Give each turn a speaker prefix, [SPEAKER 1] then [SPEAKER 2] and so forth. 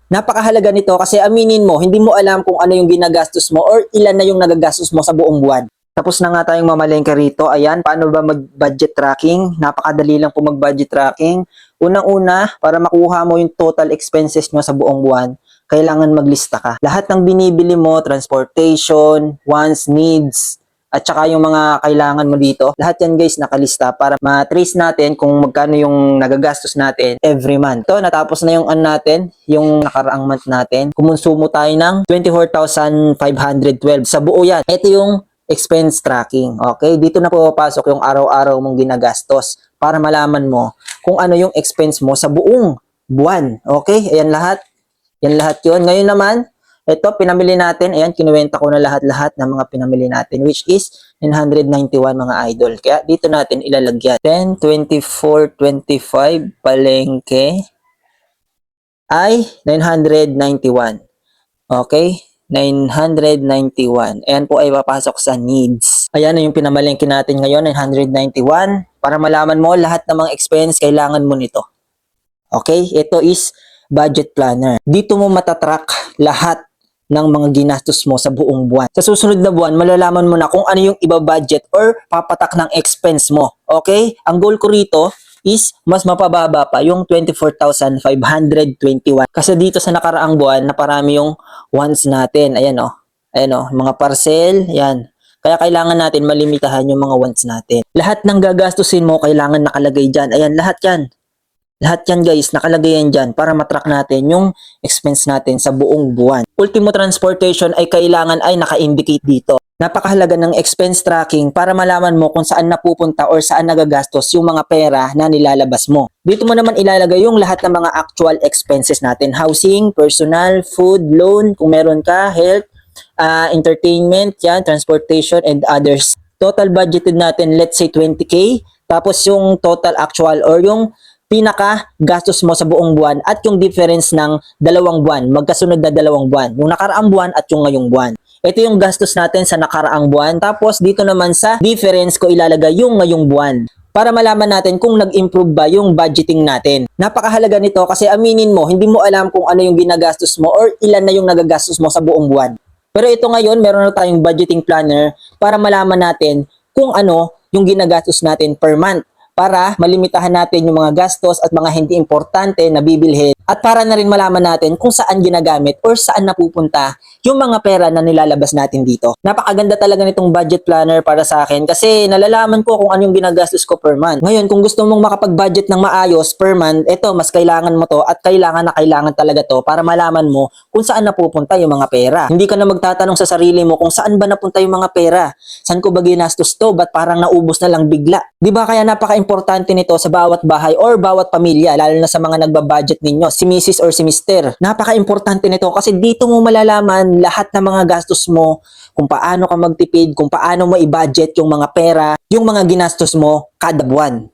[SPEAKER 1] Napakahalaga nito kasi aminin mo, hindi mo alam kung ano yung ginagastos mo or ilan na yung nagagastos mo sa buong buwan. Tapos na nga tayong mamalengke rito. Ayan, paano ba mag-budget tracking? Napakadali lang po mag-budget tracking. Unang-una, para makuha mo yung total expenses nyo sa buong buwan, kailangan maglista ka. Lahat ng binibili mo, transportation, wants, needs, at saka yung mga kailangan mo dito, lahat yan guys nakalista para ma-trace natin kung magkano yung nagagastos natin every month. Ito, natapos na yung natin, yung nakaraang month natin. Kumonsumo tayo ng 24,512 sa buo yan. Ito yung expense tracking. Okay? Dito na pupasok yung araw-araw mong ginagastos para malaman mo kung ano yung expense mo sa buong buwan. Okay? Ayan lahat. Yan lahat yun. Ngayon naman, ito, pinamili natin. Ayan, kinuwenta ko na lahat-lahat ng mga pinamili natin, which is 991 mga idol. Kaya dito natin ilalagyan. 10, 24, 25, palengke ay 991. Okay? 991. Ayan po ay papasok sa needs. Ayan na yung pinamalengke natin ngayon, 991. Para malaman mo lahat ng mga expense, kailangan mo nito. Okay? Ito is budget planner. Dito mo matatrack lahat ng mga ginastos mo sa buong buwan. Sa susunod na buwan, malalaman mo na kung ano yung iba-budget or papatak ng expense mo. Okay? Ang goal ko rito is mas mapababa pa yung 24,521. Kasi dito sa nakaraang buwan, naparami yung wants natin. Ayan o. Ayan o. Mga parcel. Yan. Kaya kailangan natin malimitahan yung mga wants natin. Lahat ng gagastusin mo, kailangan nakalagay dyan. Ayan, lahat yan. Lahat yan guys, nakalagay yan dyan para matrack natin yung expense natin sa buong buwan. Ultimo transportation ay kailangan ay naka-indicate dito. Napakahalaga ng expense tracking para malaman mo kung saan napupunta or saan nagagastos yung mga pera na nilalabas mo. Dito mo naman ilalagay yung lahat ng mga actual expenses natin. Housing, personal, food, loan, kung meron ka, health, entertainment, yan, transportation, and others. Total budgeted natin, let's say 20K. Tapos yung total actual or yung pinaka gastos mo sa buong buwan at yung difference ng dalawang buwan, magkasunod na dalawang buwan, yung nakaraang buwan at yung ngayong buwan. Ito yung gastos natin sa nakaraang buwan, tapos dito naman sa difference ko ilalagay yung ngayong buwan para malaman natin kung nag-improve ba yung budgeting natin. Napakahalaga nito kasi aminin mo, hindi mo alam kung ano yung ginagastos mo or ilan na yung nagagastos mo sa buong buwan. Pero ito ngayon, meron na tayong budgeting planner para malaman natin kung ano yung ginagastos natin per month, para malimitahan natin yung mga gastos at mga hindi importante na bibilhin at para na rin malaman natin kung saan ginagamit or saan napupunta yung mga pera na nilalabas natin dito. Napakaganda talaga nitong budget planner para sa akin kasi nalalaman ko kung anong ginagastos ko per month. Ngayon, kung gusto mong makapag-budget ng maayos per month, eto, mas kailangan mo to at kailangan na kailangan talaga to para malaman mo kung saan napupunta yung mga pera. Hindi ka na magtatanong sa sarili mo kung saan ba napunta yung mga pera. Saan ko ba ginastos to? Ba't parang naubos na lang bigla? Di ba kaya napaka-importante nito sa bawat bahay or bawat pamilya, lalo na sa mga nagbabudget ninyo, si Mrs. or si Mr. Napaka-importante nito kasi dito mo malalaman lahat ng mga gastos mo, kung paano ka magtipid, kung paano mo i-budget yung mga pera, yung mga ginastos mo kada buwan.